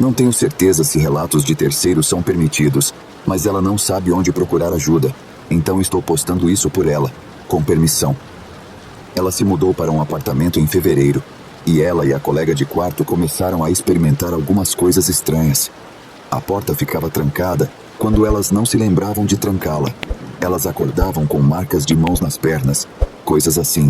Não tenho certeza se relatos de terceiros são permitidos, mas ela não sabe onde procurar ajuda, então estou postando isso por ela, com permissão. Ela se mudou para um apartamento em fevereiro, e ela e a colega de quarto começaram a experimentar algumas coisas estranhas. A porta ficava trancada quando elas não se lembravam de trancá-la. Elas acordavam com marcas de mãos nas pernas, coisas assim.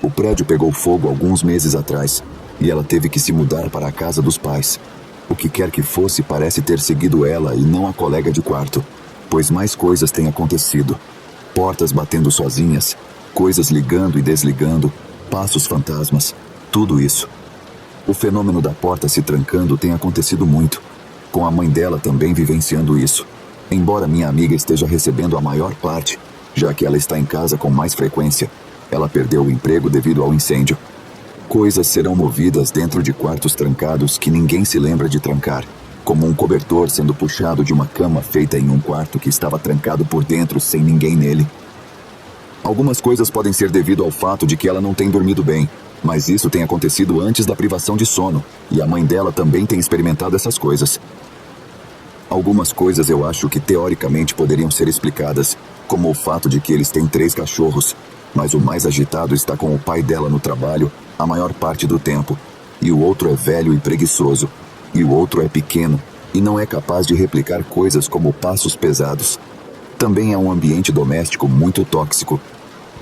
O prédio pegou fogo alguns meses atrás, e ela teve que se mudar para a casa dos pais. O que quer que fosse parece ter seguido ela e não a colega de quarto, pois mais coisas têm acontecido. Portas batendo sozinhas, coisas ligando e desligando, passos fantasmas, tudo isso. O fenômeno da porta se trancando tem acontecido muito, com a mãe dela também vivenciando isso. Embora minha amiga esteja recebendo a maior parte, já que ela está em casa com mais frequência, ela perdeu o emprego devido ao incêndio. Coisas serão movidas dentro de quartos trancados que ninguém se lembra de trancar, como um cobertor sendo puxado de uma cama feita em um quarto que estava trancado por dentro sem ninguém nele. Algumas coisas podem ser devido ao fato de que ela não tem dormido bem, mas isso tem acontecido antes da privação de sono, e a mãe dela também tem experimentado essas coisas. Algumas coisas eu acho que teoricamente poderiam ser explicadas, como o fato de que eles têm 3 cachorros, mas o mais agitado está com o pai dela no trabalho a maior parte do tempo, e o outro é velho e preguiçoso, e o outro é pequeno e não é capaz de replicar coisas como passos pesados. Também é um ambiente doméstico muito tóxico.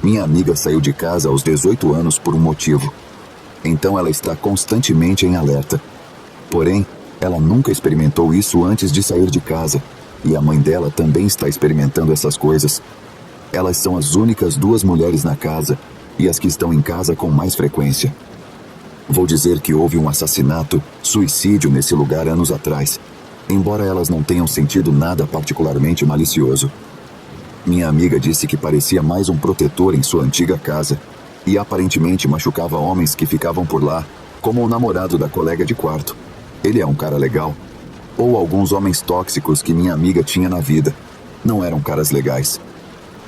Minha amiga saiu de casa aos 18 anos por um motivo. Então ela está constantemente em alerta. Porém, ela nunca experimentou isso antes de sair de casa, e a mãe dela também está experimentando essas coisas. Elas são as únicas 2 mulheres na casa, e as que estão em casa com mais frequência. Vou dizer que houve um assassinato, suicídio nesse lugar anos atrás, embora elas não tenham sentido nada particularmente malicioso. Minha amiga disse que parecia mais um protetor em sua antiga casa, e aparentemente machucava homens que ficavam por lá, como o namorado da colega de quarto. Ele é um cara legal. Ou alguns homens tóxicos que minha amiga tinha na vida. Não eram caras legais.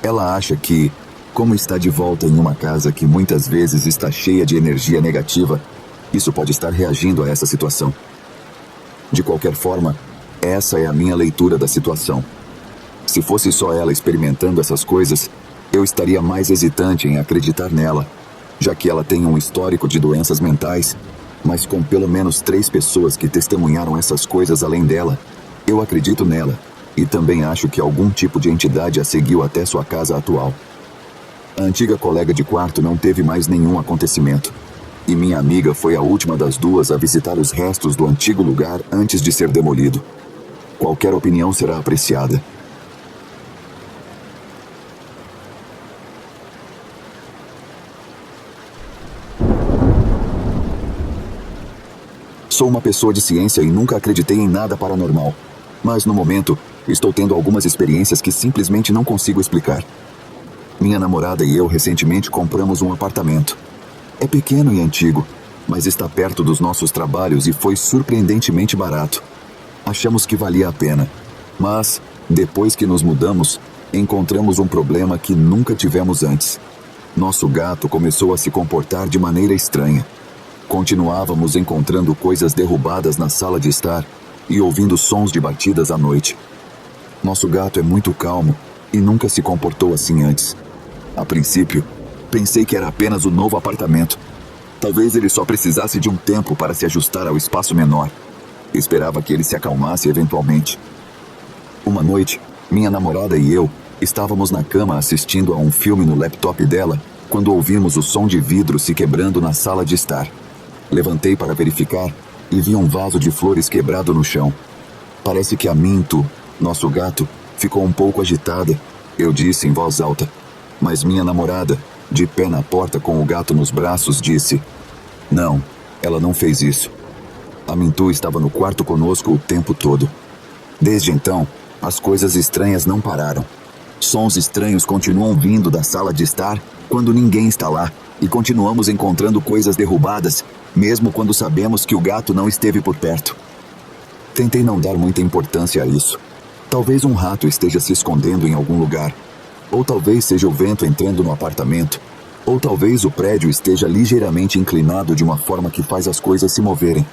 Ela acha que, como está de volta em uma casa que muitas vezes está cheia de energia negativa, isso pode estar reagindo a essa situação. De qualquer forma, essa é a minha leitura da situação. Se fosse só ela experimentando essas coisas, eu estaria mais hesitante em acreditar nela, já que ela tem um histórico de doenças mentais, mas com pelo menos 3 pessoas que testemunharam essas coisas além dela, eu acredito nela, e também acho que algum tipo de entidade a seguiu até sua casa atual. A antiga colega de quarto não teve mais nenhum acontecimento, e minha amiga foi a última das 2 a visitar os restos do antigo lugar antes de ser demolido. Qualquer opinião será apreciada. Sou uma pessoa de ciência e nunca acreditei em nada paranormal, mas no momento estou tendo algumas experiências que simplesmente não consigo explicar. Minha namorada e eu recentemente compramos um apartamento. É pequeno e antigo, mas está perto dos nossos trabalhos e foi surpreendentemente barato. Achamos que valia a pena, mas, depois que nos mudamos, encontramos um problema que nunca tivemos antes. Nosso gato começou a se comportar de maneira estranha. Continuávamos encontrando coisas derrubadas na sala de estar e ouvindo sons de batidas à noite. Nosso gato é muito calmo e nunca se comportou assim antes. A princípio, pensei que era apenas o novo apartamento. Talvez ele só precisasse de um tempo para se ajustar ao espaço menor. Esperava que ele se acalmasse eventualmente. Uma noite, minha namorada e eu estávamos na cama assistindo a um filme no laptop dela quando ouvimos o som de vidro se quebrando na sala de estar. Levantei para verificar e vi um vaso de flores quebrado no chão. Parece que a Minto, nosso gato, ficou um pouco agitada, eu disse em voz alta. Mas minha namorada, de pé na porta com o gato nos braços, disse: "Não, ela não fez isso." A Mintu estava no quarto conosco o tempo todo. Desde então, as coisas estranhas não pararam. Sons estranhos continuam vindo da sala de estar quando ninguém está lá, e continuamos encontrando coisas derrubadas, mesmo quando sabemos que o gato não esteve por perto. Tentei não dar muita importância a isso. Talvez um rato esteja se escondendo em algum lugar. Ou talvez seja o vento entrando no apartamento. Ou talvez o prédio esteja ligeiramente inclinado de uma forma que faz as coisas se moverem.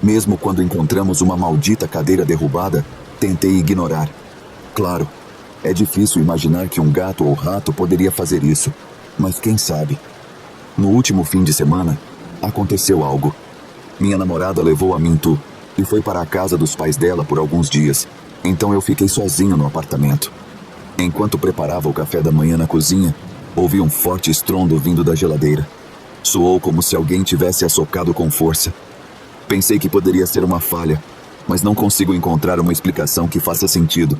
Mesmo quando encontramos uma maldita cadeira derrubada, tentei ignorar. Claro, é difícil imaginar que um gato ou rato poderia fazer isso, mas quem sabe? No último fim de semana, aconteceu algo. Minha namorada levou a Mintu e foi para a casa dos pais dela por alguns dias, então eu fiquei sozinho no apartamento. Enquanto preparava o café da manhã na cozinha, ouvi um forte estrondo vindo da geladeira. Soou como se alguém tivesse a socado com força. Pensei que poderia ser uma falha, mas não consigo encontrar uma explicação que faça sentido.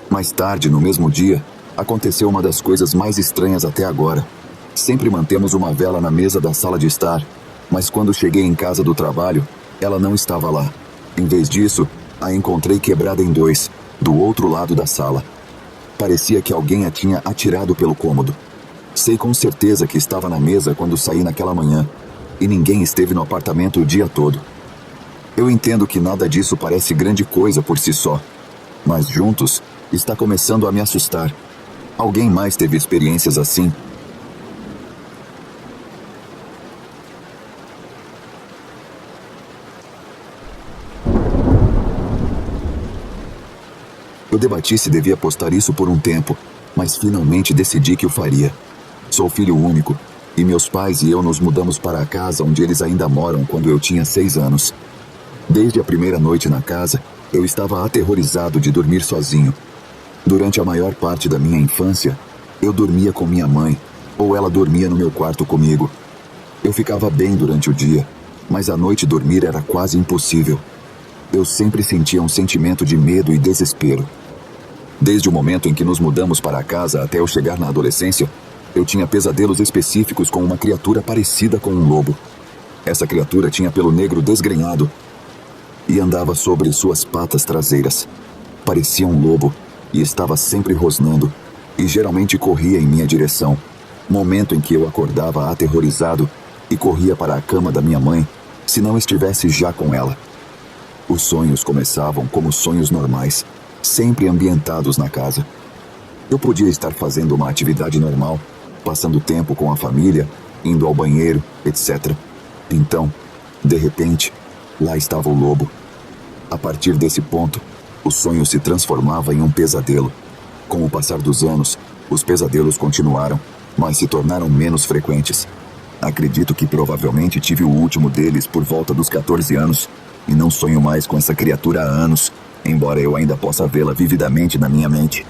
Mais tarde, no mesmo dia, aconteceu uma das coisas mais estranhas até agora. Sempre mantemos uma vela na mesa da sala de estar, mas quando cheguei em casa do trabalho, ela não estava lá. Em vez disso, a encontrei quebrada em dois, do outro lado da sala. Parecia que alguém a tinha atirado pelo cômodo. Sei com certeza que estava na mesa quando saí naquela manhã, e ninguém esteve no apartamento o dia todo. Eu entendo que nada disso parece grande coisa por si só, mas juntos está começando a me assustar. Alguém mais teve experiências assim? Eu debati se devia postar isso por um tempo, mas finalmente decidi que o faria. Sou filho único, e meus pais e eu nos mudamos para a casa onde eles ainda moram quando eu tinha 6 anos. Desde a primeira noite na casa, eu estava aterrorizado de dormir sozinho. Durante a maior parte da minha infância, eu dormia com minha mãe, ou ela dormia no meu quarto comigo. Eu ficava bem durante o dia, mas à noite dormir era quase impossível. Eu sempre sentia um sentimento de medo e desespero. Desde o momento em que nos mudamos para a casa até eu chegar na adolescência, eu tinha pesadelos específicos com uma criatura parecida com um lobo. Essa criatura tinha pelo negro desgrenhado e andava sobre suas patas traseiras. Parecia um lobo e estava sempre rosnando, e geralmente corria em minha direção, momento em que eu acordava aterrorizado e corria para a cama da minha mãe, se não estivesse já com ela. Os sonhos começavam como sonhos normais, sempre ambientados na casa. Eu podia estar fazendo uma atividade normal, passando tempo com a família, indo ao banheiro, etc. Então, de repente, lá estava o lobo. A partir desse ponto, o sonho se transformava em um pesadelo. Com o passar dos anos, os pesadelos continuaram, mas se tornaram menos frequentes. Acredito que provavelmente tive o último deles por volta dos 14 anos, e não sonho mais com essa criatura há anos, embora eu ainda possa vê-la vividamente na minha mente.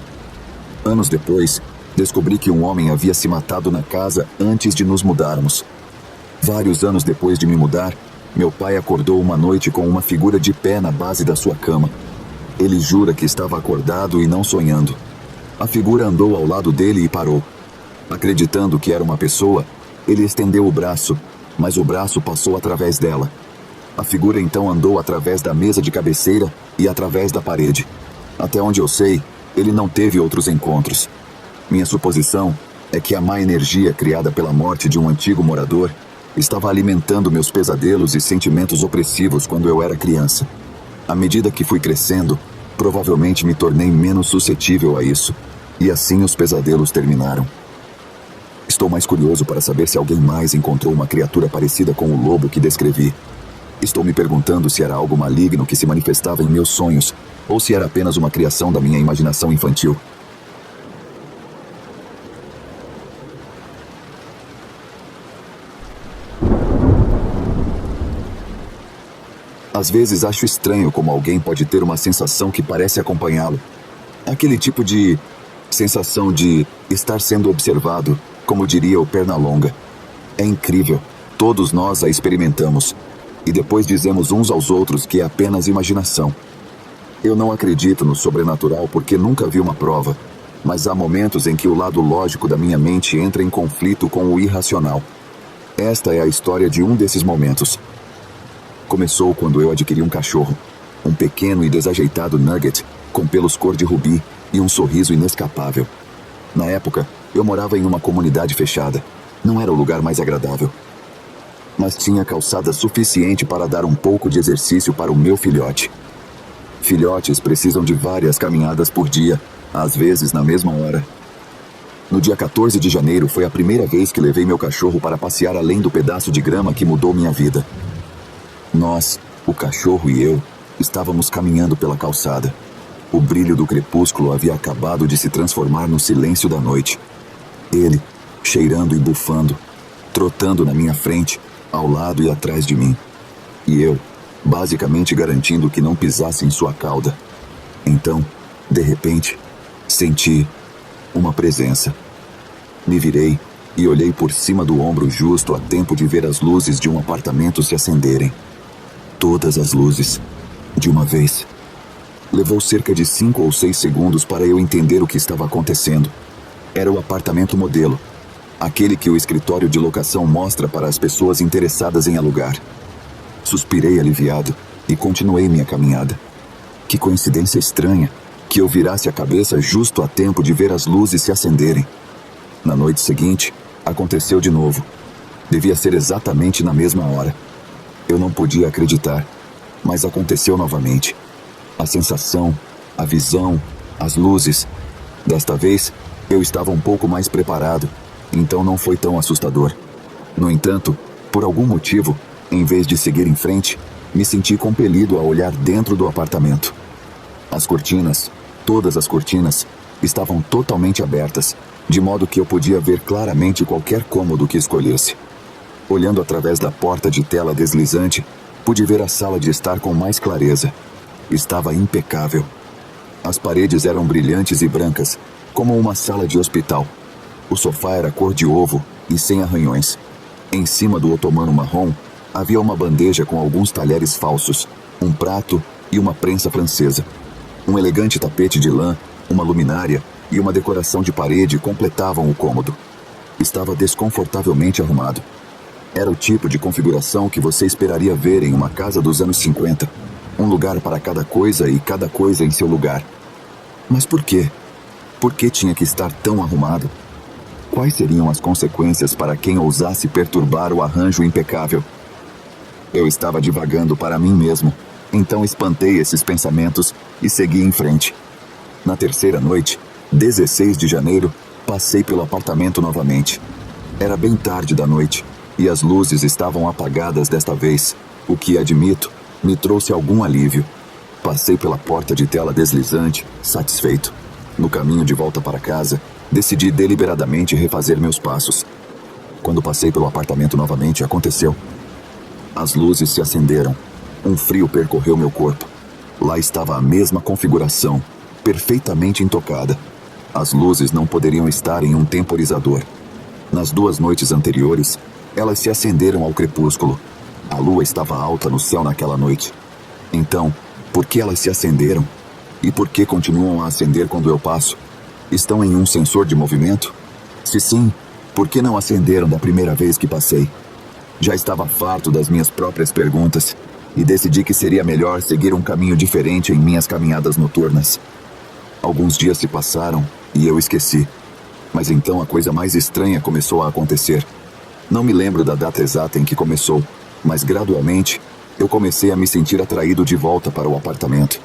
Anos depois, descobri que um homem havia se matado na casa antes de nos mudarmos. Vários anos depois de me mudar, meu pai acordou uma noite com uma figura de pé na base da sua cama. Ele jura que estava acordado e não sonhando. A figura andou ao lado dele e parou. Acreditando que era uma pessoa, ele estendeu o braço, mas o braço passou através dela. A figura então andou através da mesa de cabeceira e através da parede. Até onde eu sei, ele não teve outros encontros. Minha suposição é que a má energia criada pela morte de um antigo morador estava alimentando meus pesadelos e sentimentos opressivos quando eu era criança. À medida que fui crescendo, provavelmente me tornei menos suscetível a isso, e assim os pesadelos terminaram. Estou mais curioso para saber se alguém mais encontrou uma criatura parecida com o lobo que descrevi. Estou me perguntando se era algo maligno que se manifestava em meus sonhos, ou se era apenas uma criação da minha imaginação infantil. Às vezes acho estranho como alguém pode ter uma sensação que parece acompanhá-lo. Aquele tipo de sensação de estar sendo observado, como diria o Pernalonga. É incrível, todos nós a experimentamos, e depois dizemos uns aos outros que é apenas imaginação. Eu não acredito no sobrenatural porque nunca vi uma prova, mas há momentos em que o lado lógico da minha mente entra em conflito com o irracional. Esta é a história de um desses momentos. Começou quando eu adquiri um cachorro, um pequeno e desajeitado nugget, com pelos cor de rubi e um sorriso inescapável. Na época, eu morava em uma comunidade fechada. Não era o lugar mais agradável. Mas tinha calçada suficiente para dar um pouco de exercício para o meu filhote. Filhotes precisam de várias caminhadas por dia, às vezes na mesma hora. No dia 14 de janeiro foi a primeira vez que levei meu cachorro para passear além do pedaço de grama que mudou minha vida. Nós O cachorro e eu estávamos caminhando pela calçada. O brilho do crepúsculo havia acabado de se transformar no silêncio da noite. Ele, cheirando e bufando, trotando na minha frente, ao lado e atrás de mim. E eu, basicamente garantindo que não pisasse em sua cauda. Então, de repente, senti uma presença. Me virei e olhei por cima do ombro justo a tempo de ver as luzes de um apartamento se acenderem. Todas as luzes, de uma vez. Levou cerca de 5 ou 6 segundos para eu entender o que estava acontecendo. Era o apartamento modelo, aquele que o escritório de locação mostra para as pessoas interessadas em alugar. Suspirei aliviado e continuei minha caminhada. Que coincidência estranha que eu virasse a cabeça justo a tempo de ver as luzes se acenderem. Na noite seguinte, aconteceu de novo. Devia ser exatamente na mesma hora. Eu não podia acreditar, mas aconteceu novamente. A sensação, a visão, as luzes. Desta vez, eu estava um pouco mais preparado, então não foi tão assustador. No entanto, por algum motivo, em vez de seguir em frente, me senti compelido a olhar dentro do apartamento. As cortinas, todas as cortinas, estavam totalmente abertas, de modo que eu podia ver claramente qualquer cômodo que escolhesse. Olhando através da porta de tela deslizante, pude ver a sala de estar com mais clareza. Estava impecável. As paredes eram brilhantes e brancas, como uma sala de hospital. O sofá era cor de ovo e sem arranhões. Em cima do otomano marrom, havia uma bandeja com alguns talheres falsos, um prato e uma prensa francesa. Um elegante tapete de lã, uma luminária e uma decoração de parede completavam o cômodo. Estava desconfortavelmente arrumado. Era o tipo de configuração que você esperaria ver em uma casa dos anos 50. Um lugar para cada coisa e cada coisa em seu lugar. Mas por quê? Por que tinha que estar tão arrumado? Quais seriam as consequências para quem ousasse perturbar o arranjo impecável? Eu estava divagando para mim mesmo, então espantei esses pensamentos e segui em frente. Na terceira noite, 16 de janeiro, passei pelo apartamento novamente. Era bem tarde da noite e as luzes estavam apagadas desta vez, o que, admito, me trouxe algum alívio. Passei pela porta de tela deslizante, satisfeito. No caminho de volta para casa, decidi deliberadamente refazer meus passos. Quando passei pelo apartamento novamente, aconteceu. As luzes se acenderam. Um frio percorreu meu corpo. Lá estava a mesma configuração, perfeitamente intocada. As luzes não poderiam estar em um temporizador. Nas 2 noites anteriores, elas se acenderam ao crepúsculo. A lua estava alta no céu naquela noite. Então, por que elas se acenderam? E por que continuam a acender quando eu passo? Estão em um sensor de movimento? Se sim, por que não acenderam da primeira vez que passei? Já estava farto das minhas próprias perguntas e decidi que seria melhor seguir um caminho diferente em minhas caminhadas noturnas. Alguns dias se passaram e eu esqueci. Mas então a coisa mais estranha começou a acontecer. Não me lembro da data exata em que começou, mas gradualmente eu comecei a me sentir atraído de volta para o apartamento.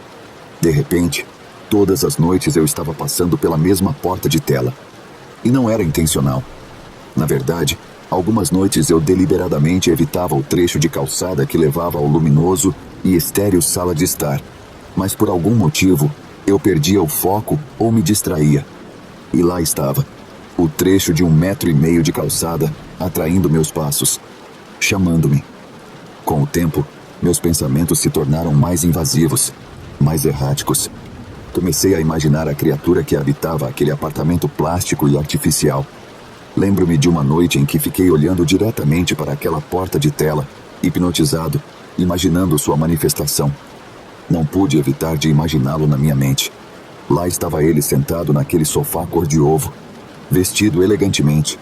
De repente, todas as noites eu estava passando pela mesma porta de tela. E não era intencional. Na verdade, algumas noites eu deliberadamente evitava o trecho de calçada que levava ao luminoso e estéril sala de estar. Mas por algum motivo, eu perdia o foco ou me distraía. E lá estava, o trecho de 1,5 metro de calçada, atraindo meus passos, chamando-me. Com o tempo, meus pensamentos se tornaram mais invasivos, mais erráticos. Comecei a imaginar a criatura que habitava aquele apartamento plástico e artificial. Lembro-me de uma noite em que fiquei olhando diretamente para aquela porta de tela, hipnotizado, imaginando sua manifestação. Não pude evitar de imaginá-lo na minha mente. Lá estava ele sentado naquele sofá cor de ovo, vestido elegantemente,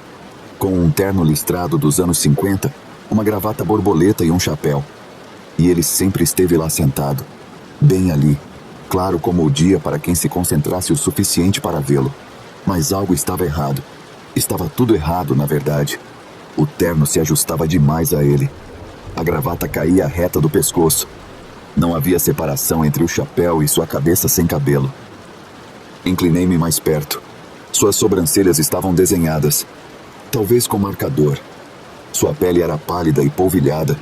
com um terno listrado dos anos 50, uma gravata borboleta e um chapéu. E ele sempre esteve lá sentado, bem ali, claro como o dia para quem se concentrasse o suficiente para vê-lo. Mas algo estava errado. Estava tudo errado, na verdade. O terno se ajustava demais a ele. A gravata caía reta do pescoço. Não havia separação entre o chapéu e sua cabeça sem cabelo. Inclinei-me mais perto. Suas sobrancelhas estavam desenhadas, talvez com marcador. Sua pele era pálida e polvilhada.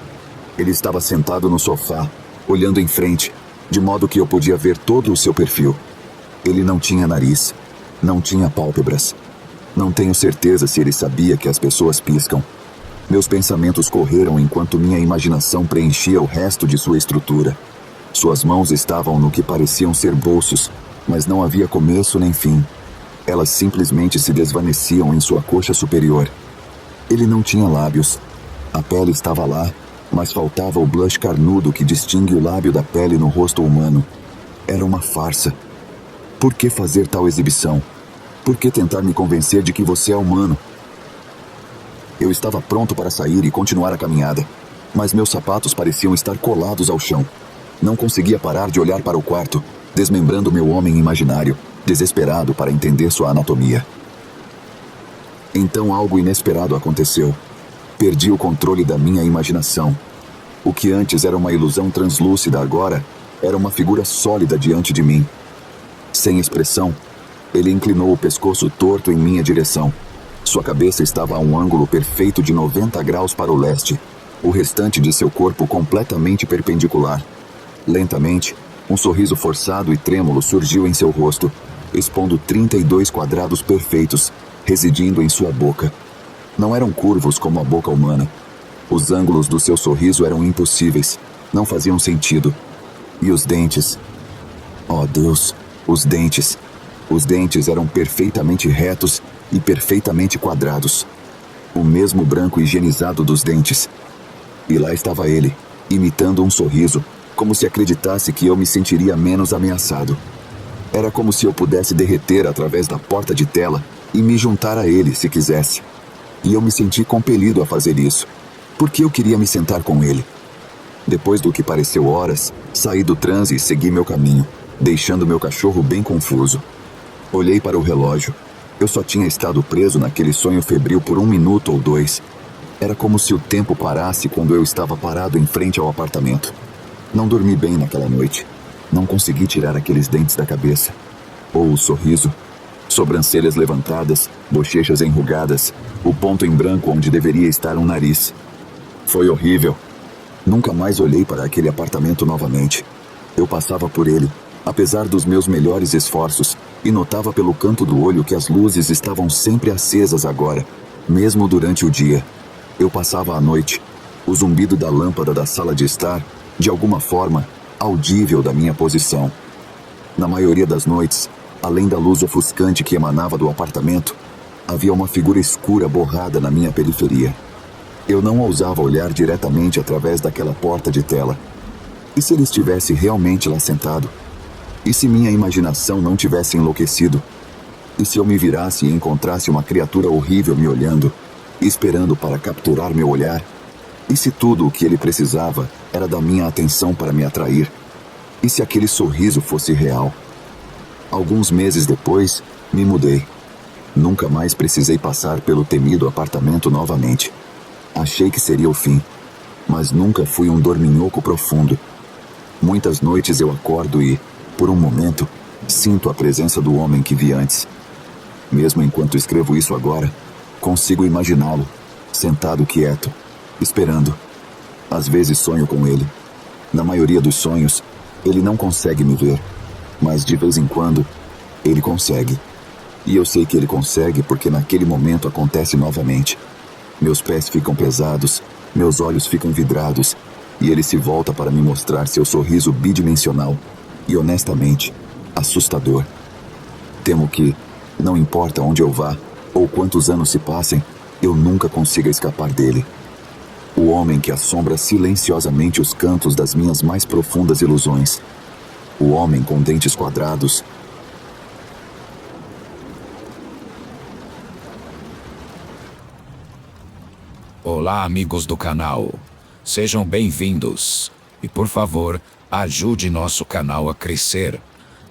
Ele estava sentado no sofá, olhando em frente, de modo que eu podia ver todo o seu perfil. Ele não tinha nariz, não tinha pálpebras. Não tenho certeza se ele sabia que as pessoas piscam. Meus pensamentos correram enquanto minha imaginação preenchia o resto de sua estrutura. Suas mãos estavam no que pareciam ser bolsos, mas não havia começo nem fim. Elas simplesmente se desvaneciam em sua coxa superior. Ele não tinha lábios. A pele estava lá, mas faltava o blush carnudo que distingue o lábio da pele no rosto humano. Era uma farsa. Por que fazer tal exibição? Por que tentar me convencer de que você é humano? Eu estava pronto para sair e continuar a caminhada, mas meus sapatos pareciam estar colados ao chão. Não conseguia parar de olhar para o quarto, desmembrando meu homem imaginário, desesperado para entender sua anatomia. Então algo inesperado aconteceu. Perdi o controle da minha imaginação. O que antes era uma ilusão translúcida agora era uma figura sólida diante de mim. Sem expressão, ele inclinou o pescoço torto em minha direção. Sua cabeça estava a um ângulo perfeito de 90 graus para o leste, o restante de seu corpo completamente perpendicular. Lentamente, um sorriso forçado e trêmulo surgiu em seu rosto, expondo 32 quadrados perfeitos, residindo em sua boca. Não eram curvos como a boca humana. Os ângulos do seu sorriso eram impossíveis, não faziam sentido. E os dentes? Oh Deus, os dentes! Os dentes eram perfeitamente retos e perfeitamente quadrados. O mesmo branco higienizado dos dentes. E lá estava ele, imitando um sorriso, como se acreditasse que eu me sentiria menos ameaçado. Era como se eu pudesse derreter através da porta de tela e me juntar a ele se quisesse. E eu me senti compelido a fazer isso, porque eu queria me sentar com ele. Depois do que pareceu horas, saí do transe e segui meu caminho, deixando meu cachorro bem confuso. Olhei para o relógio. Eu só tinha estado preso naquele sonho febril por 1 minuto ou 2. Era como se o tempo parasse quando eu estava parado em frente ao apartamento. Não dormi bem naquela noite. Não consegui tirar aqueles dentes da cabeça. Ou o sorriso. Sobrancelhas levantadas, bochechas enrugadas, o ponto em branco onde deveria estar um nariz. Foi horrível. Nunca mais olhei para aquele apartamento novamente. Eu passava por ele, apesar dos meus melhores esforços, e notava pelo canto do olho que as luzes estavam sempre acesas agora, mesmo durante o dia. Eu passava à noite, o zumbido da lâmpada da sala de estar, de alguma forma, audível da minha posição. Na maioria das noites, além da luz ofuscante que emanava do apartamento, havia uma figura escura borrada na minha periferia. Eu não ousava olhar diretamente através daquela porta de tela. E se ele estivesse realmente lá sentado? E se minha imaginação não tivesse enlouquecido? E se eu me virasse e encontrasse uma criatura horrível me olhando, esperando para capturar meu olhar? E se tudo o que ele precisava era da minha atenção para me atrair? E se aquele sorriso fosse real? Alguns meses depois, me mudei. Nunca mais precisei passar pelo temido apartamento novamente. Achei que seria o fim, mas nunca fui um dorminhoco profundo. Muitas noites eu acordo e, por um momento, sinto a presença do homem que vi antes. Mesmo enquanto escrevo isso agora, consigo imaginá-lo, sentado quieto, esperando. Às vezes sonho com ele. Na maioria dos sonhos, ele não consegue me ver, mas de vez em quando, ele consegue. E eu sei que ele consegue porque naquele momento acontece novamente. Meus pés ficam pesados, meus olhos ficam vidrados, e ele se volta para me mostrar seu sorriso bidimensional e, honestamente, assustador. Temo que, não importa onde eu vá ou quantos anos se passem, eu nunca consiga escapar dele. O homem que assombra silenciosamente os cantos das minhas mais profundas ilusões. O homem com dentes quadrados. Olá, amigos do canal. Sejam bem-vindos. E por favor, ajude nosso canal a crescer.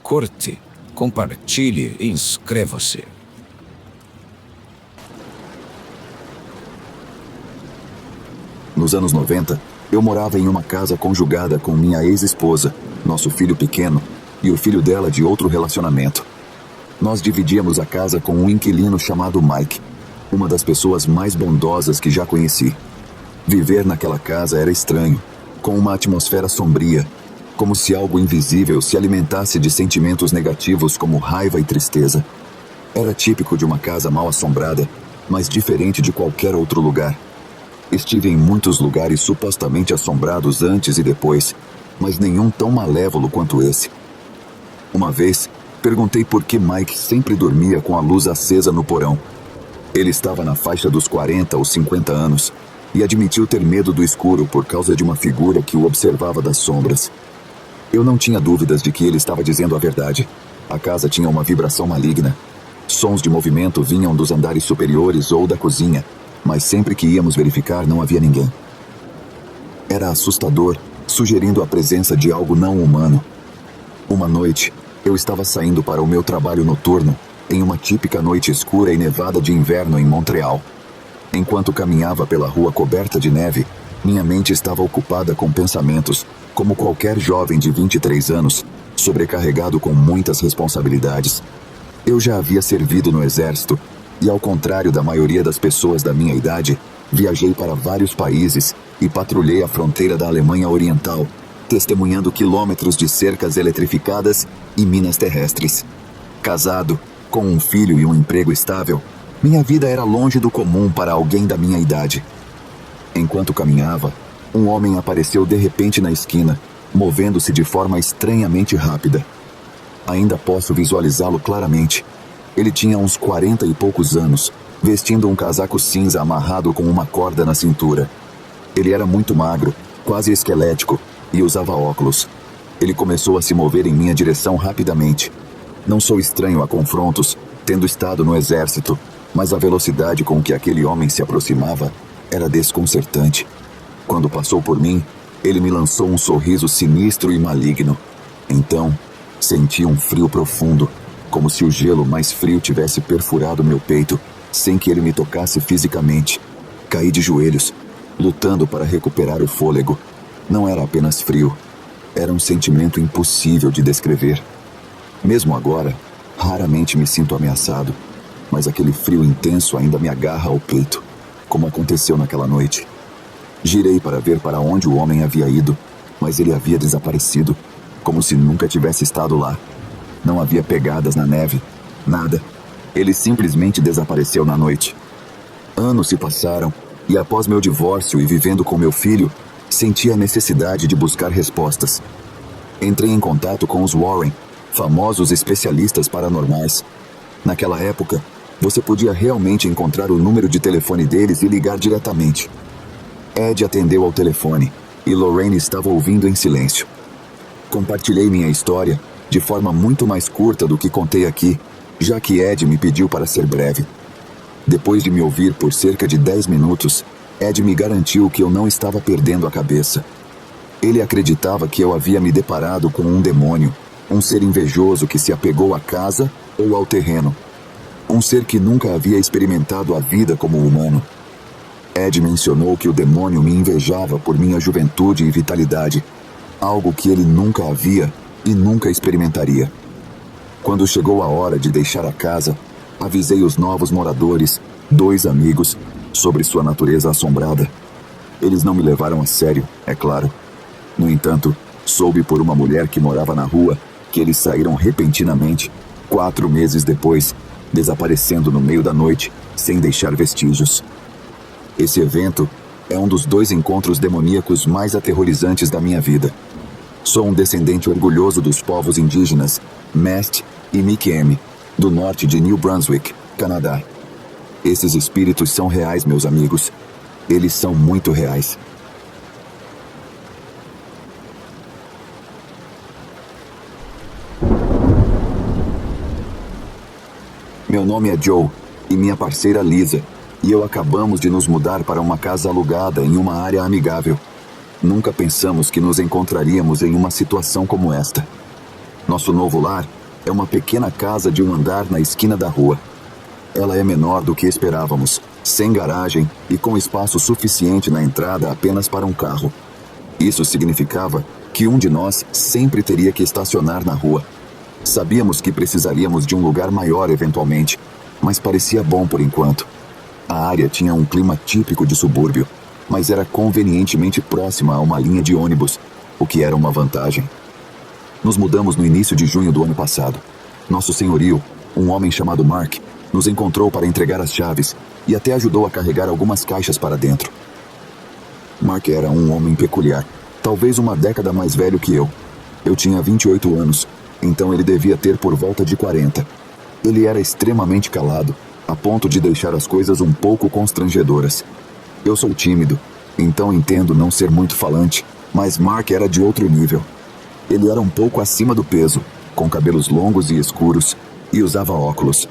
Curte, compartilhe e inscreva-se. Nos anos 90, eu morava em uma casa conjugada com minha ex-esposa, nosso filho pequeno e o filho dela de outro relacionamento. Nós dividíamos a casa com um inquilino chamado Mike, uma das pessoas mais bondosas que já conheci. Viver naquela casa era estranho, com uma atmosfera sombria, como se algo invisível se alimentasse de sentimentos negativos como raiva e tristeza. Era típico de uma casa mal assombrada, mas diferente de qualquer outro lugar. Estive em muitos lugares supostamente assombrados antes e depois, mas nenhum tão malévolo quanto esse. Uma vez, perguntei por que Mike sempre dormia com a luz acesa no porão. Ele estava na faixa dos 40 ou 50 anos e admitiu ter medo do escuro por causa de uma figura que o observava das sombras. Eu não tinha dúvidas de que ele estava dizendo a verdade. A casa tinha uma vibração maligna. Sons de movimento vinham dos andares superiores ou da cozinha, mas sempre que íamos verificar não havia ninguém. Era assustador, sugerindo a presença de algo não humano. Uma noite, eu estava saindo para o meu trabalho noturno, em uma típica noite escura e nevada de inverno em Montreal. Enquanto caminhava pela rua coberta de neve, minha mente estava ocupada com pensamentos, como qualquer jovem de 23 anos, sobrecarregado com muitas responsabilidades. Eu já havia servido no exército, e ao contrário da maioria das pessoas da minha idade, viajei para vários países e patrulhei a fronteira da Alemanha Oriental, testemunhando quilômetros de cercas eletrificadas e minas terrestres. Casado, com um filho e um emprego estável, minha vida era longe do comum para alguém da minha idade. Enquanto caminhava, um homem apareceu de repente na esquina, movendo-se de forma estranhamente rápida. Ainda posso visualizá-lo claramente. Ele tinha uns 40 e poucos anos, vestindo um casaco cinza amarrado com uma corda na cintura. Ele era muito magro, quase esquelético, e usava óculos. Ele começou a se mover em minha direção rapidamente. Não sou estranho a confrontos, tendo estado no exército, mas a velocidade com que aquele homem se aproximava era desconcertante. Quando passou por mim, ele me lançou um sorriso sinistro e maligno. Então, senti um frio profundo, como se o gelo mais frio tivesse perfurado meu peito, sem que ele me tocasse fisicamente. Caí de joelhos, lutando para recuperar o fôlego. Não era apenas frio, era um sentimento impossível de descrever. Mesmo agora, raramente me sinto ameaçado, mas aquele frio intenso ainda me agarra ao peito, como aconteceu naquela noite. Girei para ver para onde o homem havia ido, mas ele havia desaparecido, como se nunca tivesse estado lá. Não havia pegadas na neve, nada. Ele simplesmente desapareceu na noite. Anos se passaram, e após meu divórcio e vivendo com meu filho, senti a necessidade de buscar respostas. Entrei em contato com os Warren, famosos especialistas paranormais. Naquela época, você podia realmente encontrar o número de telefone deles e ligar diretamente. Ed atendeu ao telefone, e Lorraine estava ouvindo em silêncio. Compartilhei minha história de forma muito mais curta do que contei aqui, já que Ed me pediu para ser breve. Depois de me ouvir por cerca de 10 minutos, Ed me garantiu que eu não estava perdendo a cabeça. Ele acreditava que eu havia me deparado com um demônio, um ser invejoso que se apegou à casa ou ao terreno. Um ser que nunca havia experimentado a vida como humano. Ed mencionou que o demônio me invejava por minha juventude e vitalidade, algo que ele nunca havia e nunca experimentaria. Quando chegou a hora de deixar a casa, avisei os novos moradores, 2 amigos, sobre sua natureza assombrada. Eles não me levaram a sério, é claro. No entanto, soube por uma mulher que morava na rua que eles saíram repentinamente, 4 meses depois, desaparecendo no meio da noite, sem deixar vestígios. Esse evento é um dos 2 encontros demoníacos mais aterrorizantes da minha vida. Sou um descendente orgulhoso dos povos indígenas Mest e Mi'kmaq, do norte de New Brunswick, Canadá. Esses espíritos são reais, meus amigos. Eles são muito reais. Meu nome é Joe e minha parceira Lisa, e eu acabamos de nos mudar para uma casa alugada em uma área amigável. Nunca pensamos que nos encontraríamos em uma situação como esta. Nosso novo lar é uma pequena casa de um andar na esquina da rua. Ela é menor do que esperávamos, sem garagem e com espaço suficiente na entrada apenas para um carro. Isso significava que um de nós sempre teria que estacionar na rua. Sabíamos que precisaríamos de um lugar maior eventualmente, mas parecia bom por enquanto. A área tinha um clima típico de subúrbio. mas era convenientemente próxima a uma linha de ônibus, o que era uma vantagem. Nos mudamos no início de junho do ano passado. Nosso senhorio, um homem chamado Mark, nos encontrou para entregar as chaves e até ajudou a carregar algumas caixas para dentro. Mark era um homem peculiar, talvez uma década mais velho que eu. Eu tinha 28 anos, então ele devia ter por volta de 40. Ele era extremamente calado, a ponto de deixar as coisas um pouco constrangedoras. Eu sou tímido, então entendo não ser muito falante, mas Mark era de outro nível. Ele era um pouco acima do peso, com cabelos longos e escuros, e usava óculos.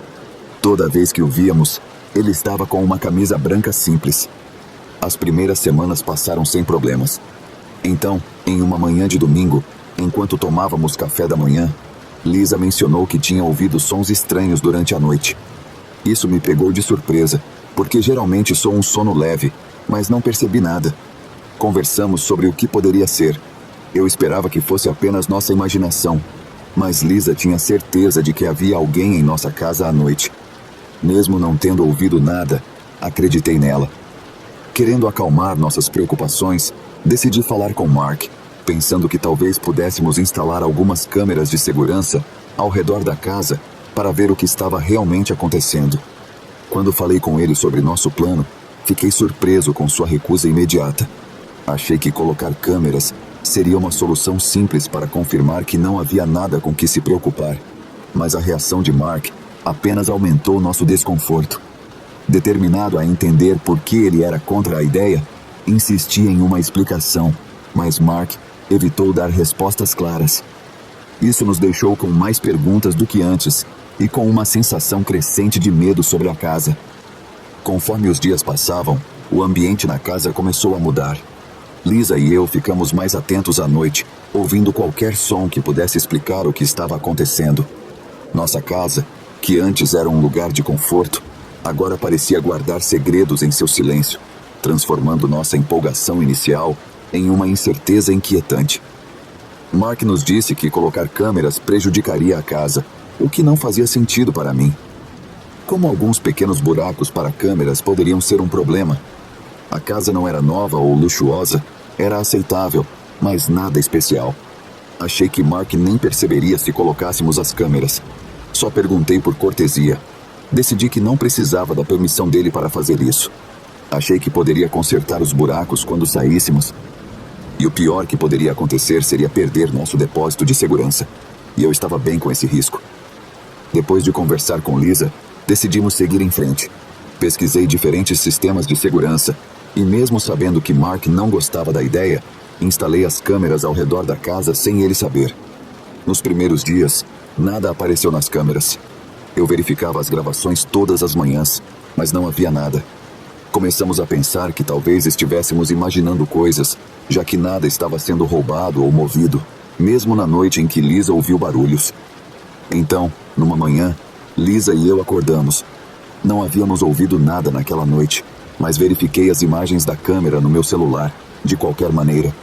Toda vez que o víamos, ele estava com uma camisa branca simples. As primeiras semanas passaram sem problemas. Então, em uma manhã de domingo, enquanto tomávamos café da manhã, Lisa mencionou que tinha ouvido sons estranhos durante a noite. Isso me pegou de surpresa, porque geralmente sou um sono leve, mas não percebi nada. Conversamos sobre o que poderia ser. Eu esperava que fosse apenas nossa imaginação, mas Lisa tinha certeza de que havia alguém em nossa casa à noite. Mesmo não tendo ouvido nada, acreditei nela. Querendo acalmar nossas preocupações, decidi falar com Mark, pensando que talvez pudéssemos instalar algumas câmeras de segurança ao redor da casa para ver o que estava realmente acontecendo. Quando falei com ele sobre nosso plano, fiquei surpreso com sua recusa imediata. Achei que colocar câmeras seria uma solução simples para confirmar que não havia nada com que se preocupar, mas a reação de Mark apenas aumentou nosso desconforto. Determinado a entender por que ele era contra a ideia, insisti em uma explicação, mas Mark evitou dar respostas claras. Isso nos deixou com mais perguntas do que antes e com uma sensação crescente de medo sobre a casa. Conforme os dias passavam, o ambiente na casa começou a mudar. Lisa e eu ficamos mais atentos à noite, ouvindo qualquer som que pudesse explicar o que estava acontecendo. Nossa casa, que antes era um lugar de conforto, agora parecia guardar segredos em seu silêncio, transformando nossa empolgação inicial em uma incerteza inquietante. Mark nos disse que colocar câmeras prejudicaria a casa, o que não fazia sentido para mim. Como alguns pequenos buracos para câmeras poderiam ser um problema. A casa não era nova ou luxuosa, era aceitável, mas nada especial. Achei que Mark nem perceberia se colocássemos as câmeras. Só perguntei por cortesia. Decidi que não precisava da permissão dele para fazer isso. Achei que poderia consertar os buracos quando saíssemos. E o pior que poderia acontecer seria perder nosso depósito de segurança. E eu estava bem com esse risco. Depois de conversar com Lisa, decidimos seguir em frente. Pesquisei diferentes sistemas de segurança e, mesmo sabendo que Mark não gostava da ideia, instalei as câmeras ao redor da casa sem ele saber. Nos primeiros dias, nada apareceu nas câmeras. Eu verificava as gravações todas as manhãs, mas não havia nada. Começamos a pensar que talvez estivéssemos imaginando coisas, já que nada estava sendo roubado ou movido, mesmo na noite em que Lisa ouviu barulhos. Então, numa manhã, Lisa e eu acordamos. Não havíamos ouvido nada naquela noite, mas verifiquei as imagens da câmera no meu celular, de qualquer maneira.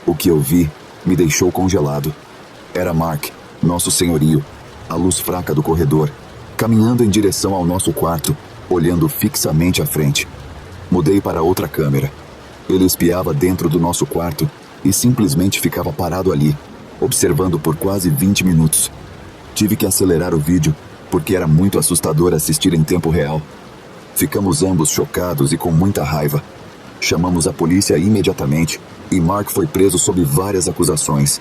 O que eu vi me deixou congelado. Era Mark, nosso senhorio, à luz fraca do corredor, caminhando em direção ao nosso quarto, olhando fixamente à frente. Mudei para outra câmera. Ele espiava dentro do nosso quarto e simplesmente ficava parado ali, observando por quase 20 minutos. Tive que acelerar o vídeo, porque era muito assustador assistir em tempo real. Ficamos ambos chocados e com muita raiva. Chamamos a polícia imediatamente e Mark foi preso sob várias acusações.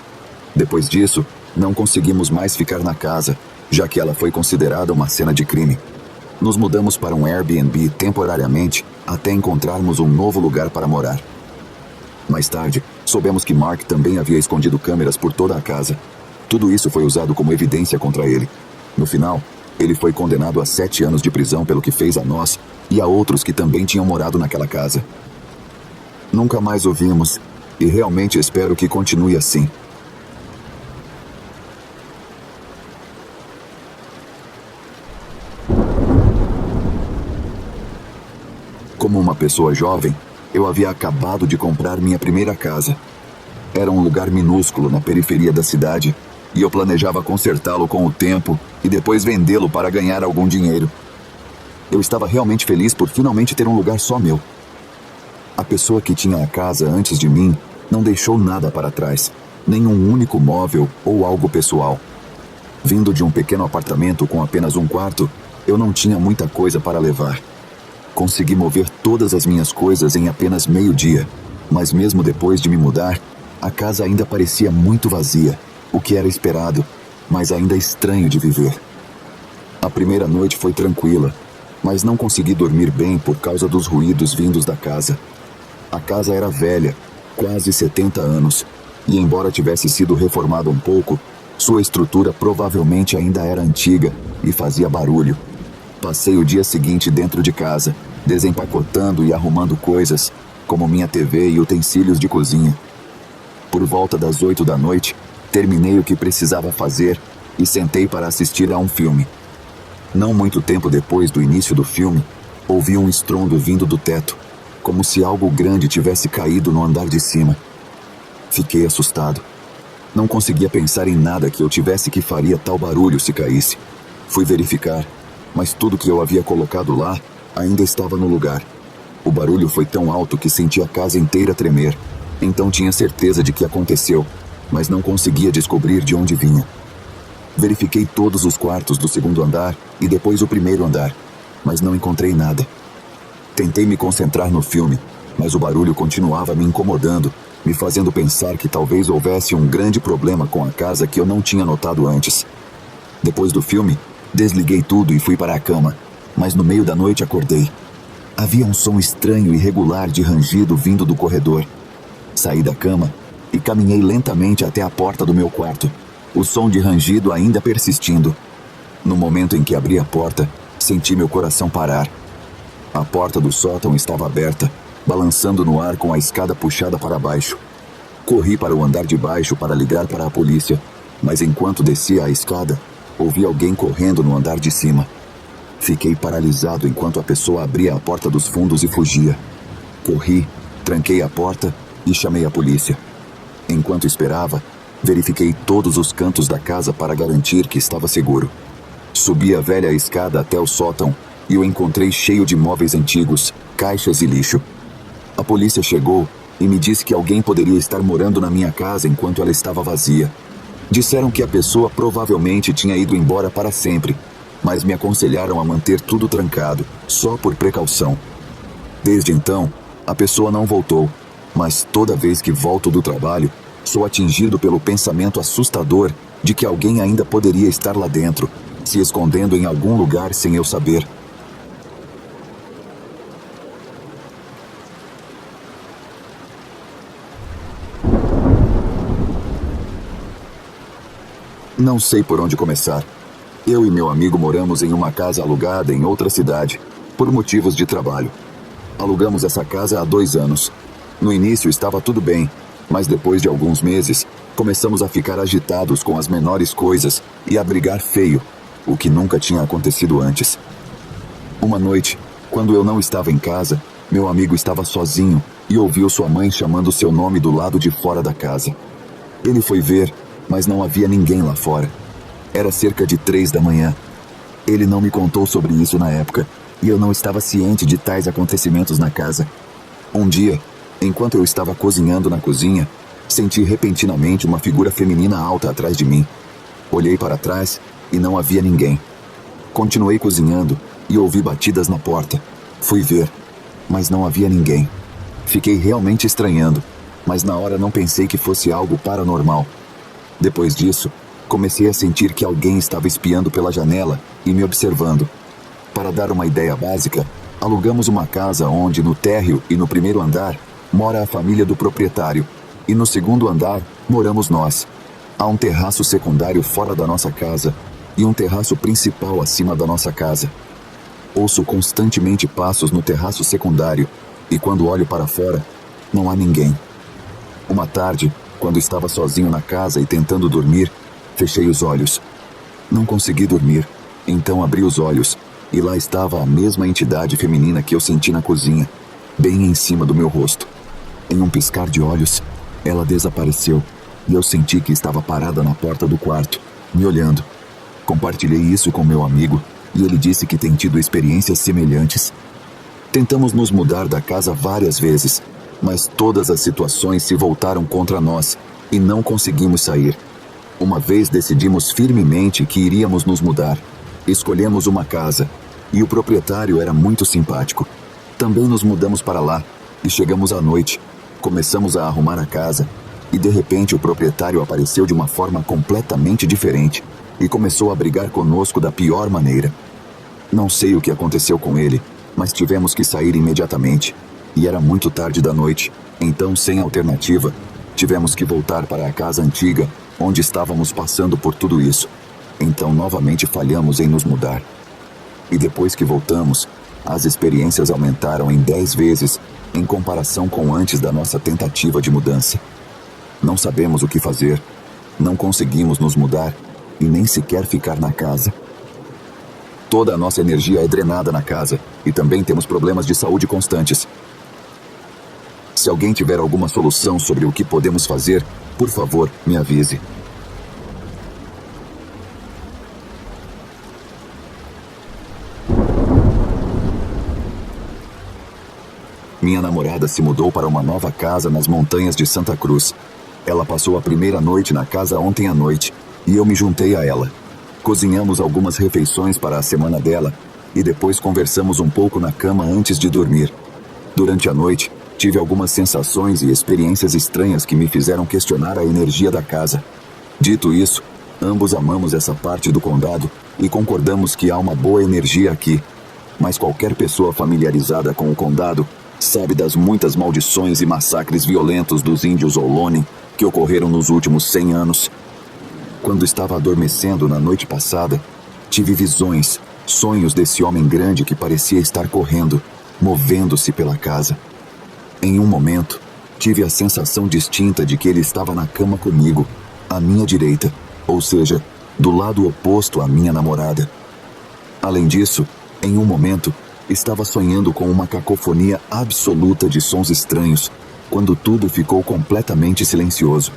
Depois disso, não conseguimos mais ficar na casa, já que ela foi considerada uma cena de crime. Nos mudamos para um Airbnb temporariamente até encontrarmos um novo lugar para morar. Mais tarde, soubemos que Mark também havia escondido câmeras por toda a casa. Tudo isso foi usado como evidência contra ele. No final, ele foi condenado a 7 anos de prisão pelo que fez a nós e a outros que também tinham morado naquela casa. Nunca mais o vimos e realmente espero que continue assim. Como uma pessoa jovem, eu havia acabado de comprar minha primeira casa. Era um lugar minúsculo na periferia da cidade e eu planejava consertá-lo com o tempo e depois vendê-lo para ganhar algum dinheiro. Eu estava realmente feliz por finalmente ter um lugar só meu. A pessoa que tinha a casa antes de mim não deixou nada para trás, nem um único móvel ou algo pessoal. Vindo de um pequeno apartamento com apenas um quarto, eu não tinha muita coisa para levar. Consegui mover todas as minhas coisas em apenas meio-dia, mas mesmo depois de me mudar, a casa ainda parecia muito vazia, o que era esperado, mas ainda estranho de viver. A primeira noite foi tranquila, mas não consegui dormir bem por causa dos ruídos vindos da casa. A casa era velha, quase 70 anos, e embora tivesse sido reformada um pouco, sua estrutura provavelmente ainda era antiga e fazia barulho. Passei o dia seguinte dentro de casa, desempacotando e arrumando coisas, como minha TV e utensílios de cozinha. Por volta das 8 da noite, terminei o que precisava fazer e sentei para assistir a um filme. Não muito tempo depois do início do filme, ouvi um estrondo vindo do teto, como se algo grande tivesse caído no andar de cima. Fiquei assustado. Não conseguia pensar em nada que eu tivesse que faria tal barulho se caísse. Fui verificar, mas tudo que eu havia colocado lá ainda estava no lugar. O barulho foi tão alto que senti a casa inteira tremer. Então tinha certeza de que aconteceu, mas não conseguia descobrir de onde vinha. Verifiquei todos os quartos do segundo andar e depois o primeiro andar, mas não encontrei nada. Tentei me concentrar no filme, mas o barulho continuava me incomodando, me fazendo pensar que talvez houvesse um grande problema com a casa que eu não tinha notado antes. Depois do filme, desliguei tudo e fui para a cama, mas no meio da noite acordei. Havia um som estranho e irregular de rangido vindo do corredor. Saí da cama e caminhei lentamente até a porta do meu quarto, o som de rangido ainda persistindo. No momento em que abri a porta, senti meu coração parar. A porta do sótão estava aberta, balançando no ar com a escada puxada para baixo. Corri para o andar de baixo para ligar para a polícia, mas enquanto descia a escada, ouvi alguém correndo no andar de cima. Fiquei paralisado enquanto a pessoa abria a porta dos fundos e fugia. Corri, tranquei a porta e chamei a polícia. Enquanto esperava, verifiquei todos os cantos da casa para garantir que estava seguro. Subi a velha escada até o sótão e o encontrei cheio de móveis antigos, caixas e lixo. A polícia chegou e me disse que alguém poderia estar morando na minha casa enquanto ela estava vazia. Disseram que a pessoa provavelmente tinha ido embora para sempre, mas me aconselharam a manter tudo trancado, só por precaução. Desde então, a pessoa não voltou, mas toda vez que volto do trabalho, sou atingido pelo pensamento assustador de que alguém ainda poderia estar lá dentro, se escondendo em algum lugar sem eu saber. Não sei por onde começar. Eu e meu amigo moramos em uma casa alugada em outra cidade, por motivos de trabalho. Alugamos essa casa há 2 anos. No início estava tudo bem, mas depois de alguns meses, começamos a ficar agitados com as menores coisas e a brigar feio, o que nunca tinha acontecido antes. Uma noite, quando eu não estava em casa, meu amigo estava sozinho e ouviu sua mãe chamando seu nome do lado de fora da casa. Ele foi ver, mas não havia ninguém lá fora. Era cerca de 3 da manhã. Ele não me contou sobre isso na época, e eu não estava ciente de tais acontecimentos na casa. Um dia, enquanto eu estava cozinhando na cozinha, senti repentinamente uma figura feminina alta atrás de mim. Olhei para trás e não havia ninguém. Continuei cozinhando e ouvi batidas na porta. Fui ver, mas não havia ninguém. Fiquei realmente estranhando, mas na hora não pensei que fosse algo paranormal. Depois disso, comecei a sentir que alguém estava espiando pela janela e me observando. Para dar uma ideia básica, alugamos uma casa onde, no térreo e no primeiro andar, mora a família do proprietário, e no segundo andar, moramos nós. Há um terraço secundário fora da nossa casa e um terraço principal acima da nossa casa. Ouço constantemente passos no terraço secundário e quando olho para fora, não há ninguém. Uma tarde, quando estava sozinho na casa e tentando dormir, fechei os olhos. Não consegui dormir, então abri os olhos e lá estava a mesma entidade feminina que eu senti na cozinha, bem em cima do meu rosto. Em um piscar de olhos, ela desapareceu e eu senti que estava parada na porta do quarto, me olhando. Compartilhei isso com meu amigo e ele disse que tem tido experiências semelhantes. Tentamos nos mudar da casa várias vezes, mas todas as situações se voltaram contra nós e não conseguimos sair. Uma vez decidimos firmemente que iríamos nos mudar. Escolhemos uma casa e o proprietário era muito simpático. Também nos mudamos para lá e chegamos à noite. Começamos a arrumar a casa e de repente o proprietário apareceu de uma forma completamente diferente e começou a brigar conosco da pior maneira. Não sei o que aconteceu com ele, mas tivemos que sair imediatamente. E era muito tarde da noite, então sem alternativa, tivemos que voltar para a casa antiga, onde estávamos passando por tudo isso. Então novamente falhamos em nos mudar. E depois que voltamos, as experiências aumentaram em 10 vezes em comparação com antes da nossa tentativa de mudança. Não sabemos o que fazer, não conseguimos nos mudar e nem sequer ficar na casa. Toda a nossa energia é drenada na casa e também temos problemas de saúde constantes. Se alguém tiver alguma solução sobre o que podemos fazer, por favor, me avise. Minha namorada se mudou para uma nova casa nas montanhas de Santa Cruz. Ela passou a primeira noite na casa ontem à noite e eu me juntei a ela. Cozinhamos algumas refeições para a semana dela e depois conversamos um pouco na cama antes de dormir. Durante a noite, tive algumas sensações e experiências estranhas que me fizeram questionar a energia da casa. Dito isso, ambos amamos essa parte do condado e concordamos que há uma boa energia aqui. Mas qualquer pessoa familiarizada com o condado sabe das muitas maldições e massacres violentos dos índios Ohlone que ocorreram nos últimos 100 anos. Quando estava adormecendo na noite passada, tive visões, sonhos desse homem grande que parecia estar correndo, movendo-se pela casa. Em um momento, tive a sensação distinta de que ele estava na cama comigo, à minha direita, ou seja, do lado oposto à minha namorada. Além disso, em um momento, estava sonhando com uma cacofonia absoluta de sons estranhos, quando tudo ficou completamente silencioso.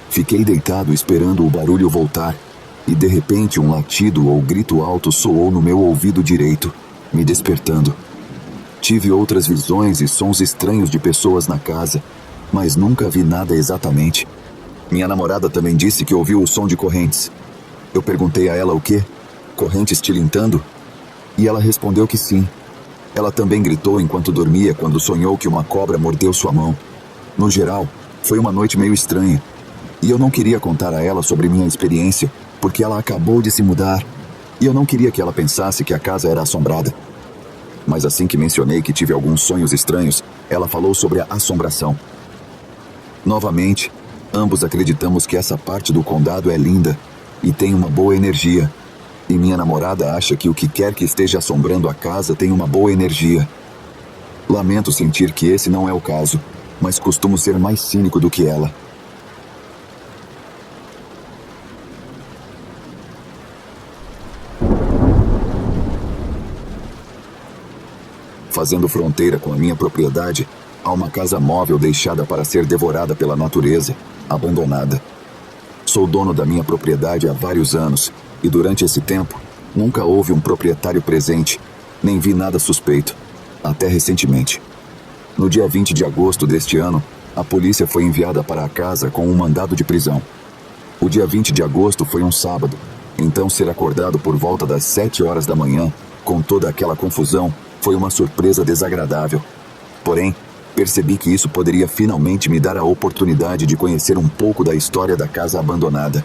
Fiquei deitado esperando o barulho voltar, e de repente um latido ou grito alto soou no meu ouvido direito, me despertando. Tive outras visões e sons estranhos de pessoas na casa, mas nunca vi nada exatamente. Minha namorada também disse que ouviu o som de correntes. Eu perguntei a ela o quê? Correntes tilintando? E ela respondeu que sim. Ela também gritou enquanto dormia quando sonhou que uma cobra mordeu sua mão. No geral, foi uma noite meio estranha. E eu não queria contar a ela sobre minha experiência, porque ela acabou de se mudar. E eu não queria que ela pensasse que a casa era assombrada. Mas assim que mencionei que tive alguns sonhos estranhos, ela falou sobre a assombração. Novamente, ambos acreditamos que essa parte do condado é linda e tem uma boa energia. E minha namorada acha que o que quer que esteja assombrando a casa tem uma boa energia. Lamento sentir que esse não é o caso, mas costumo ser mais cínico do que ela. Fazendo fronteira com a minha propriedade, há uma casa móvel deixada para ser devorada pela natureza, abandonada. Sou dono da minha propriedade há vários anos, e durante esse tempo, nunca houve um proprietário presente, nem vi nada suspeito, até recentemente. No dia 20 de agosto deste ano, a polícia foi enviada para a casa com um mandado de prisão. O dia 20 de agosto foi um sábado, então ser acordado por volta das 7 horas da manhã, com toda aquela confusão, foi uma surpresa desagradável. Porém, percebi que isso poderia finalmente me dar a oportunidade de conhecer um pouco da história da casa abandonada.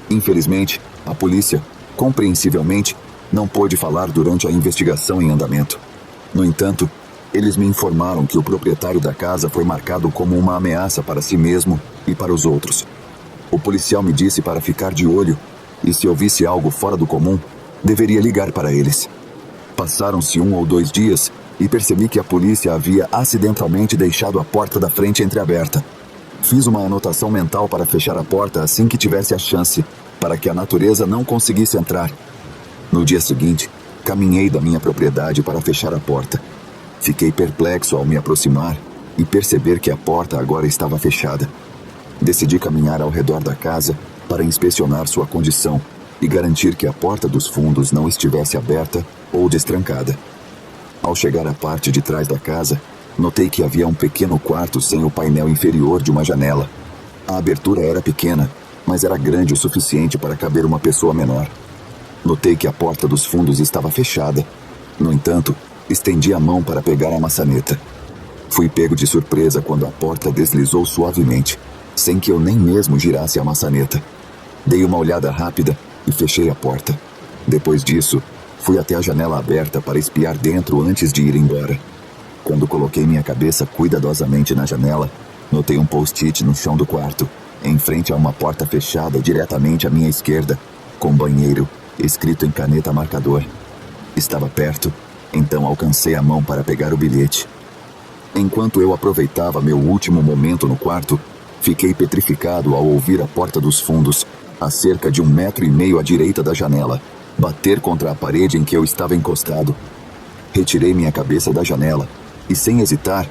Infelizmente, a polícia, compreensivelmente, não pôde falar durante a investigação em andamento. No entanto, eles me informaram que o proprietário da casa foi marcado como uma ameaça para si mesmo e para os outros. O policial me disse para ficar de olho e, se eu visse algo fora do comum, deveria ligar para eles. Passaram-se 1 ou 2 dias e percebi que a polícia havia acidentalmente deixado a porta da frente entreaberta. Fiz uma anotação mental para fechar a porta assim que tivesse a chance, para que a natureza não conseguisse entrar. No dia seguinte, caminhei da minha propriedade para fechar a porta. Fiquei perplexo ao me aproximar e perceber que a porta agora estava fechada. Decidi caminhar ao redor da casa para inspecionar sua condição e garantir que a porta dos fundos não estivesse aberta ou destrancada. Ao chegar à parte de trás da casa, notei que havia um pequeno quarto sem o painel inferior de uma janela. A abertura era pequena, mas era grande o suficiente para caber uma pessoa menor. Notei que a porta dos fundos estava fechada. No entanto, estendi a mão para pegar a maçaneta. Fui pego de surpresa quando a porta deslizou suavemente, sem que eu nem mesmo girasse a maçaneta. Dei uma olhada rápida e fechei a porta. Depois disso, fui até a janela aberta para espiar dentro antes de ir embora. Quando coloquei minha cabeça cuidadosamente na janela, notei um post-it no chão do quarto, em frente a uma porta fechada diretamente à minha esquerda, com banheiro, escrito em caneta marcador. Estava perto, então alcancei a mão para pegar o bilhete. Enquanto eu aproveitava meu último momento no quarto, fiquei petrificado ao ouvir a porta dos fundos, a cerca de 1,5 metros à direita da janela, bater contra a parede em que eu estava encostado. Retirei minha cabeça da janela e, sem hesitar,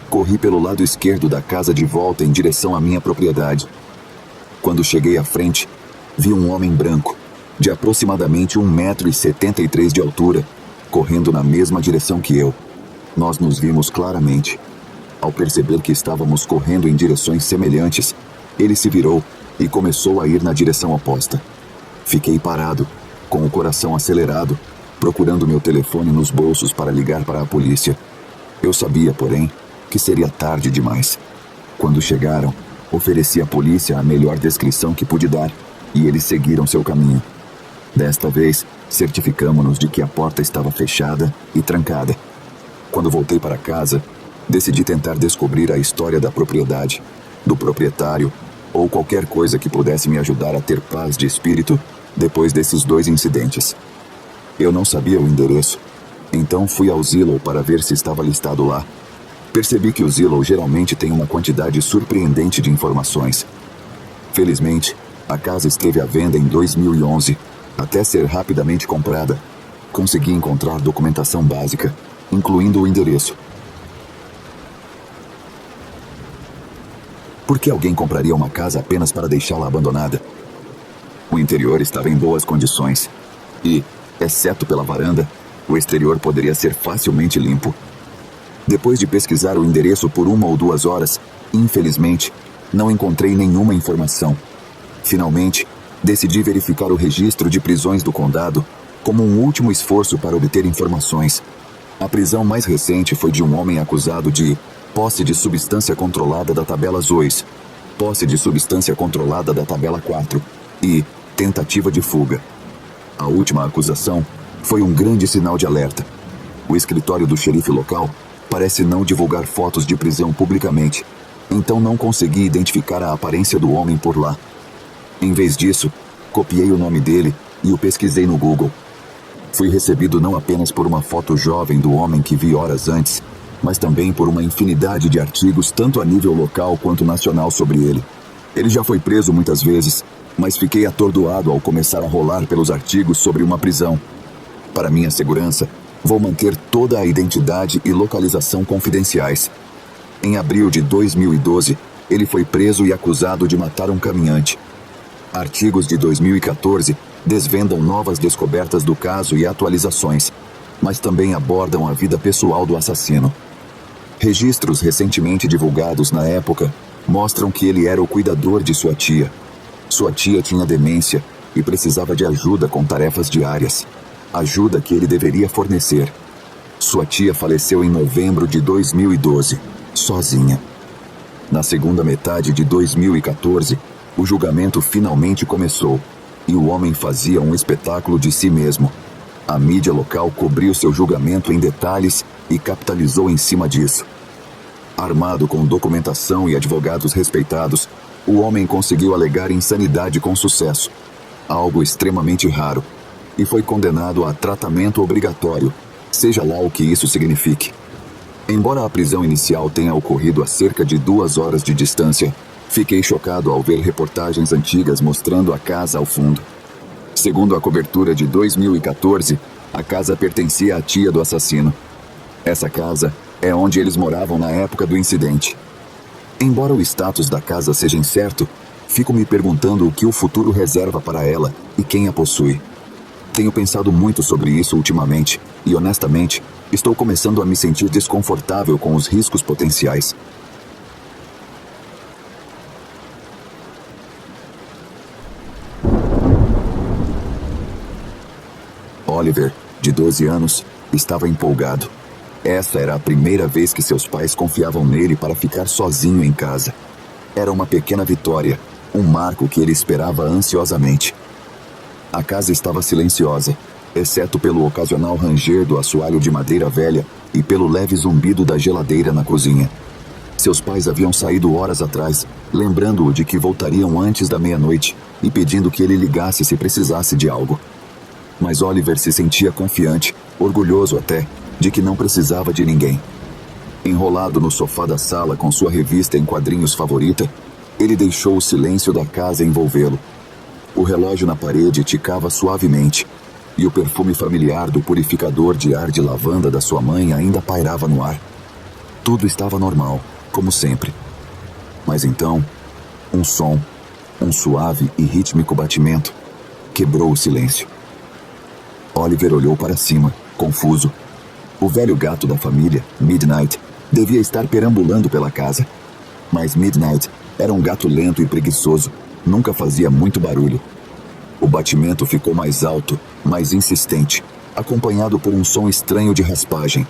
corri pelo lado esquerdo da casa de volta em direção à minha propriedade. Quando cheguei à frente, vi um homem branco, de aproximadamente 1,73 metros de altura, correndo na mesma direção que eu. Nós nos vimos claramente. Ao perceber que estávamos correndo em direções semelhantes, ele se virou e começou a ir na direção oposta. Fiquei parado, com o coração acelerado, procurando meu telefone nos bolsos para ligar para a polícia. Eu sabia, porém, que seria tarde demais. Quando chegaram, ofereci à polícia a melhor descrição que pude dar, e eles seguiram seu caminho. Desta vez, certificamo-nos de que a porta estava fechada e trancada. Quando voltei para casa, decidi tentar descobrir a história da propriedade, do proprietário, ou qualquer coisa que pudesse me ajudar a ter paz de espírito depois desses 2 incidentes. Eu não sabia o endereço, então fui ao Zillow para ver se estava listado lá. Percebi que o Zillow geralmente tem uma quantidade surpreendente de informações. Felizmente, a casa esteve à venda em 2011, até ser rapidamente comprada. Consegui encontrar documentação básica, incluindo o endereço. Por que alguém compraria uma casa apenas para deixá-la abandonada? O interior estava em boas condições e, exceto pela varanda, o exterior poderia ser facilmente limpo. Depois de pesquisar o endereço por 1 ou 2 horas, infelizmente, não encontrei nenhuma informação. Finalmente, decidi verificar o registro de prisões do condado como um último esforço para obter informações. A prisão mais recente foi de um homem acusado de posse de substância controlada da tabela 2, posse de substância controlada da tabela 4 e tentativa de fuga. A última acusação foi um grande sinal de alerta. O escritório do xerife local parece não divulgar fotos de prisão publicamente, então não consegui identificar a aparência do homem por lá. Em vez disso, copiei o nome dele e o pesquisei no Google. Fui recebido não apenas por uma foto jovem do homem que vi horas antes, mas também por uma infinidade de artigos tanto a nível local quanto nacional sobre ele. Ele já foi preso muitas vezes, mas fiquei atordoado ao começar a rolar pelos artigos sobre uma prisão. Para minha segurança, vou manter toda a identidade e localização confidenciais. Em abril de 2012, ele foi preso e acusado de matar um caminhante. Artigos de 2014 desvendam novas descobertas do caso e atualizações, mas também abordam a vida pessoal do assassino. Registros recentemente divulgados na época mostram que ele era o cuidador de sua tia. Sua tia tinha demência e precisava de ajuda com tarefas diárias, ajuda que ele deveria fornecer. Sua tia faleceu em novembro de 2012, sozinha. Na segunda metade de 2014, o julgamento finalmente começou e o homem fazia um espetáculo de si mesmo. A mídia local cobriu seu julgamento em detalhes e capitalizou em cima disso. Armado com documentação e advogados respeitados, o homem conseguiu alegar insanidade com sucesso, algo extremamente raro, e foi condenado a tratamento obrigatório, seja lá o que isso signifique. Embora a prisão inicial tenha ocorrido a cerca de 2 horas de distância, fiquei chocado ao ver reportagens antigas mostrando a casa ao fundo. Segundo a cobertura de 2014, a casa pertencia à tia do assassino. Essa casa é onde eles moravam na época do incidente. Embora o status da casa seja incerto, fico me perguntando o que o futuro reserva para ela e quem a possui. Tenho pensado muito sobre isso ultimamente e, honestamente, estou começando a me sentir desconfortável com os riscos potenciais. Oliver, de 12 anos, estava empolgado. Essa era a primeira vez que seus pais confiavam nele para ficar sozinho em casa. Era uma pequena vitória, um marco que ele esperava ansiosamente. A casa estava silenciosa, exceto pelo ocasional ranger do assoalho de madeira velha e pelo leve zumbido da geladeira na cozinha. Seus pais haviam saído horas atrás, lembrando-o de que voltariam antes da meia-noite e pedindo que ele ligasse se precisasse de algo. Mas Oliver se sentia confiante, orgulhoso até, de que não precisava de ninguém. Enrolado no sofá da sala com sua revista em quadrinhos favorita, ele deixou o silêncio da casa envolvê-lo. O relógio na parede ticava suavemente, e o perfume familiar do purificador de ar de lavanda da sua mãe ainda pairava no ar. Tudo estava normal, como sempre. Mas então, um som, um suave e rítmico batimento, quebrou o silêncio. Oliver olhou para cima, confuso. O velho gato da família, Midnight, devia estar perambulando pela casa. Mas Midnight era um gato lento e preguiçoso, nunca fazia muito barulho. O batimento ficou mais alto, mais insistente, acompanhado por um som estranho de raspagem.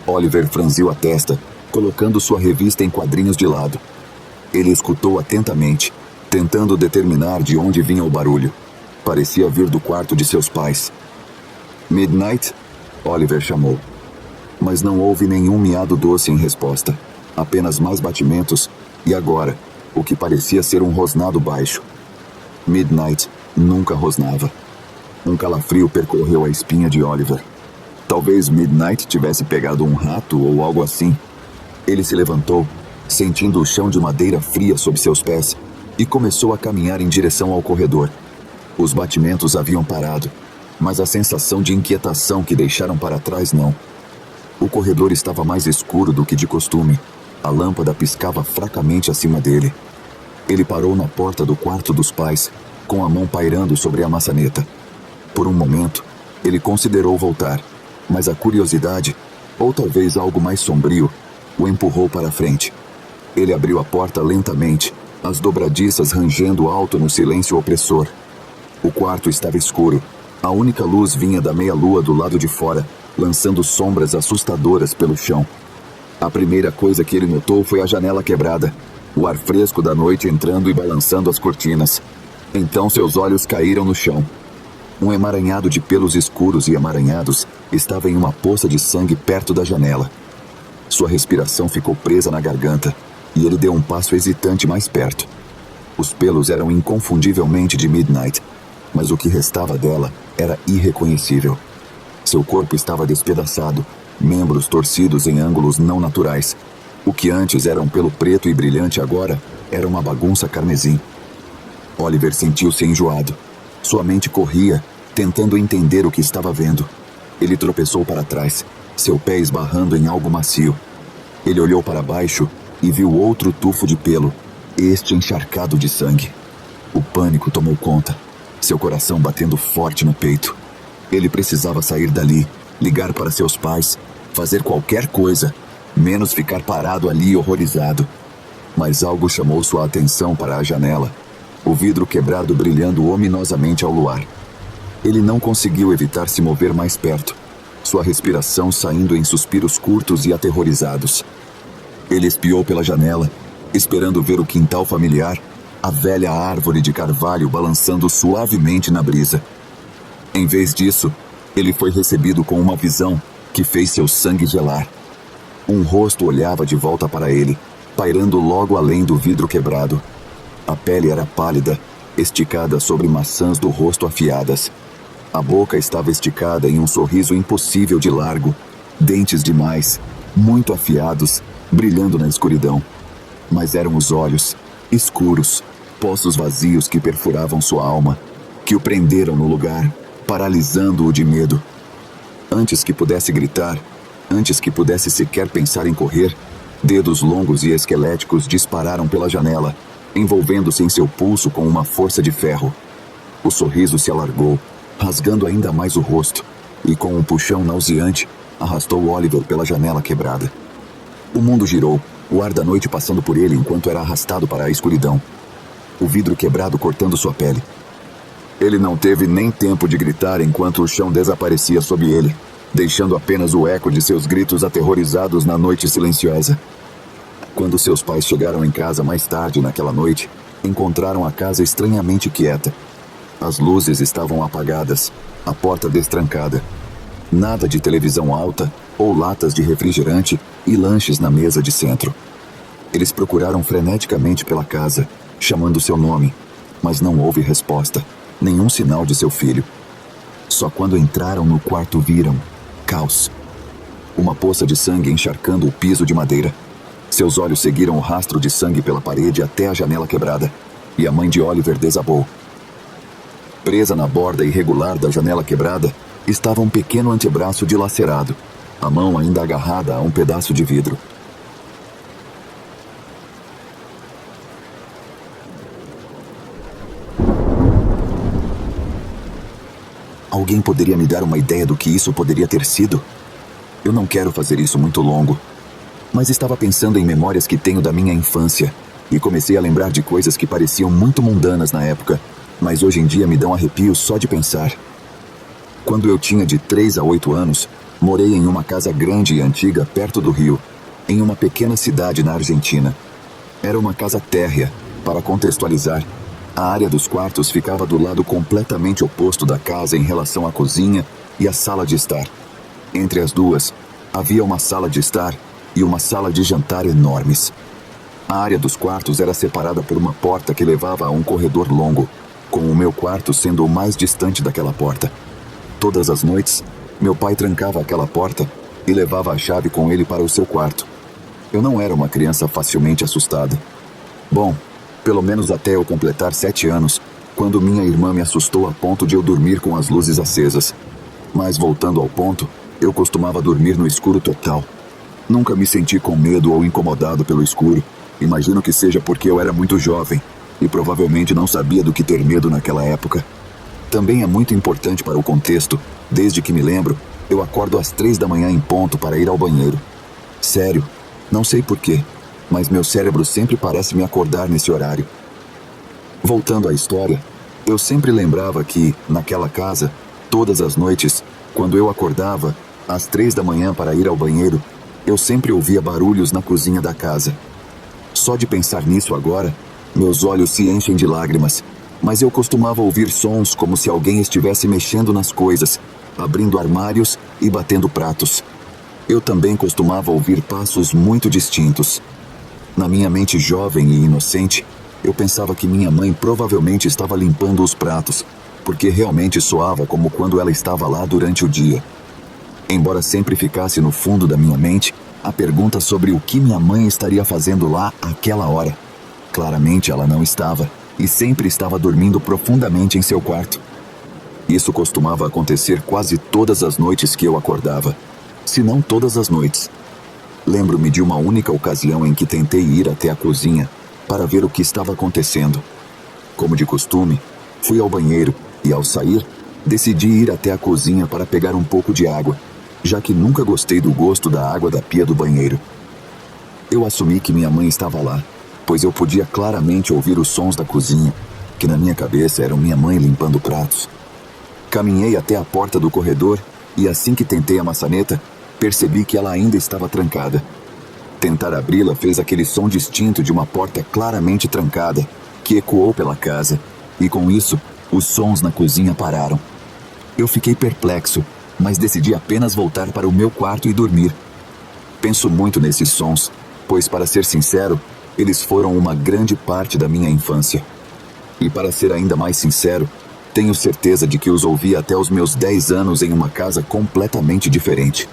Oliver franziu a testa, colocando sua revista em quadrinhos de lado. Ele escutou atentamente, tentando determinar de onde vinha o barulho. Parecia vir do quarto de seus pais. Midnight? Oliver chamou. Mas não houve nenhum miado doce em resposta. Apenas mais batimentos e agora, o que parecia ser um rosnado baixo. Midnight nunca rosnava. Um calafrio percorreu a espinha de Oliver. Talvez Midnight tivesse pegado um rato ou algo assim. Ele se levantou, sentindo o chão de madeira fria sob seus pés, e começou a caminhar em direção ao corredor. Os batimentos haviam parado, mas a sensação de inquietação que deixaram para trás não. O corredor estava mais escuro do que de costume. A lâmpada piscava fracamente acima dele. Ele parou na porta do quarto dos pais, com a mão pairando sobre a maçaneta. Por um momento, ele considerou voltar, mas a curiosidade, ou talvez algo mais sombrio, o empurrou para a frente. Ele abriu a porta lentamente, as dobradiças rangendo alto no silêncio opressor. O quarto estava escuro. A única luz vinha da meia-lua do lado de fora, lançando sombras assustadoras pelo chão. A primeira coisa que ele notou foi a janela quebrada, o ar fresco da noite entrando e balançando as cortinas. Então seus olhos caíram no chão. Um emaranhado de pelos escuros e emaranhados estava em uma poça de sangue perto da janela. Sua respiração ficou presa na garganta, e ele deu um passo hesitante mais perto. Os pelos eram inconfundivelmente de Midnight, mas o que restava dela era irreconhecível. Seu corpo estava despedaçado, membros torcidos em ângulos não naturais. O que antes era um pelo preto e brilhante agora era uma bagunça carmesim. Oliver sentiu-se enjoado. Sua mente corria, tentando entender o que estava vendo. Ele tropeçou para trás, seu pé esbarrando em algo macio. Ele olhou para baixo e viu outro tufo de pelo, este encharcado de sangue. O pânico tomou conta, seu coração batendo forte no peito. Ele precisava sair dali, ligar para seus pais, fazer qualquer coisa, menos ficar parado ali horrorizado. Mas algo chamou sua atenção para a janela, o vidro quebrado brilhando ominosamente ao luar. Ele não conseguiu evitar se mover mais perto, sua respiração saindo em suspiros curtos e aterrorizados. Ele espiou pela janela, esperando ver o quintal familiar, a velha árvore de carvalho balançando suavemente na brisa. Em vez disso, ele foi recebido com uma visão que fez seu sangue gelar. Um rosto olhava de volta para ele, pairando logo além do vidro quebrado. A pele era pálida, esticada sobre maçãs do rosto afiadas. A boca estava esticada em um sorriso impossível de largo, dentes demais, muito afiados, brilhando na escuridão. Mas eram os olhos, escuros, poços vazios que perfuravam sua alma, que o prenderam no lugar, paralisando-o de medo. Antes que pudesse gritar, antes que pudesse sequer pensar em correr, dedos longos e esqueléticos dispararam pela janela, envolvendo-se em seu pulso com uma força de ferro. O sorriso se alargou, rasgando ainda mais o rosto, e com um puxão nauseante, arrastou Oliver pela janela quebrada. O mundo girou, o ar da noite passando por ele enquanto era arrastado para a escuridão. O vidro quebrado cortando sua pele. Ele não teve nem tempo de gritar enquanto o chão desaparecia sob ele, deixando apenas o eco de seus gritos aterrorizados na noite silenciosa. Quando seus pais chegaram em casa mais tarde naquela noite, encontraram a casa estranhamente quieta. As luzes estavam apagadas, a porta destrancada. Nada de televisão alta ou latas de refrigerante e lanches na mesa de centro. Eles procuraram freneticamente pela casa, chamando seu nome, mas não houve resposta, nenhum sinal de seu filho. Só quando entraram no quarto viram caos. Uma poça de sangue encharcando o piso de madeira. Seus olhos seguiram o rastro de sangue pela parede até a janela quebrada, e a mãe de Oliver desabou. Presa na borda irregular da janela quebrada, estava um pequeno antebraço dilacerado, a mão ainda agarrada a um pedaço de vidro. Alguém poderia me dar uma ideia do que isso poderia ter sido? Eu não quero fazer isso muito longo, mas estava pensando em memórias que tenho da minha infância e comecei a lembrar de coisas que pareciam muito mundanas na época, mas hoje em dia me dão arrepios só de pensar. Quando eu tinha de 3 a 8 anos, morei em uma casa grande e antiga perto do rio, em uma pequena cidade na Argentina. Era uma casa térrea. Para contextualizar, a área dos quartos ficava do lado completamente oposto da casa em relação à cozinha e à sala de estar. Entre as duas, havia uma sala de estar e uma sala de jantar enormes. A área dos quartos era separada por uma porta que levava a um corredor longo, com o meu quarto sendo o mais distante daquela porta. Todas as noites, meu pai trancava aquela porta e levava a chave com ele para o seu quarto. Eu não era uma criança facilmente assustada. Bom, pelo menos até eu completar 7 anos, quando minha irmã me assustou a ponto de eu dormir com as luzes acesas. Mas voltando ao ponto, eu costumava dormir no escuro total. Nunca me senti com medo ou incomodado pelo escuro. Imagino que seja porque eu era muito jovem e provavelmente não sabia do que ter medo naquela época. Também é muito importante para o contexto, desde que me lembro, eu acordo às 3 da manhã em ponto para ir ao banheiro. Sério, não sei porquê, mas meu cérebro sempre parece me acordar nesse horário. Voltando à história, eu sempre lembrava que, naquela casa, todas as noites, quando eu acordava, às 3 da manhã para ir ao banheiro, eu sempre ouvia barulhos na cozinha da casa. Só de pensar nisso agora, meus olhos se enchem de lágrimas, mas eu costumava ouvir sons como se alguém estivesse mexendo nas coisas, abrindo armários e batendo pratos. Eu também costumava ouvir passos muito distintos. Na minha mente jovem e inocente, eu pensava que minha mãe provavelmente estava limpando os pratos, porque realmente soava como quando ela estava lá durante o dia. Embora sempre ficasse no fundo da minha mente a pergunta sobre o que minha mãe estaria fazendo lá àquela hora. Claramente ela não estava, e sempre estava dormindo profundamente em seu quarto. Isso costumava acontecer quase todas as noites que eu acordava, se não todas as noites. Lembro-me de uma única ocasião em que tentei ir até a cozinha para ver o que estava acontecendo. Como de costume, fui ao banheiro e, ao sair, decidi ir até a cozinha para pegar um pouco de água, já que nunca gostei do gosto da água da pia do banheiro. Eu assumi que minha mãe estava lá, pois eu podia claramente ouvir os sons da cozinha, que na minha cabeça eram minha mãe limpando pratos. Caminhei até a porta do corredor e assim que tentei a maçaneta, percebi que ela ainda estava trancada. Tentar abri-la fez aquele som distinto de uma porta claramente trancada, que ecoou pela casa, e com isso, os sons na cozinha pararam. Eu fiquei perplexo, mas decidi apenas voltar para o meu quarto e dormir. Penso muito nesses sons, pois, para ser sincero, eles foram uma grande parte da minha infância. E para ser ainda mais sincero, tenho certeza de que os ouvi até os meus 10 anos em uma casa completamente diferente.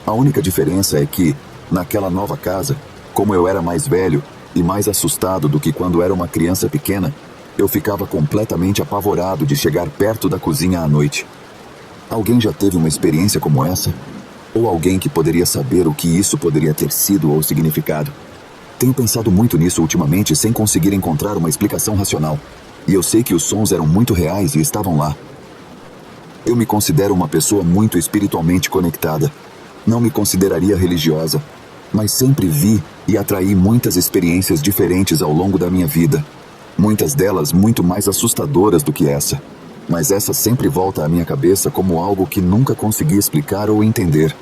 A única diferença é que, naquela nova casa, como eu era mais velho e mais assustado do que quando era uma criança pequena, eu ficava completamente apavorado de chegar perto da cozinha à noite. Alguém já teve uma experiência como essa? Ou alguém que poderia saber o que isso poderia ter sido ou significado? Tenho pensado muito nisso ultimamente sem conseguir encontrar uma explicação racional. E eu sei que os sons eram muito reais e estavam lá. Eu me considero uma pessoa muito espiritualmente conectada. Não me consideraria religiosa, mas sempre vi e atraí muitas experiências diferentes ao longo da minha vida. Muitas delas muito mais assustadoras do que essa. Mas essa sempre volta à minha cabeça como algo que nunca consegui explicar ou entender.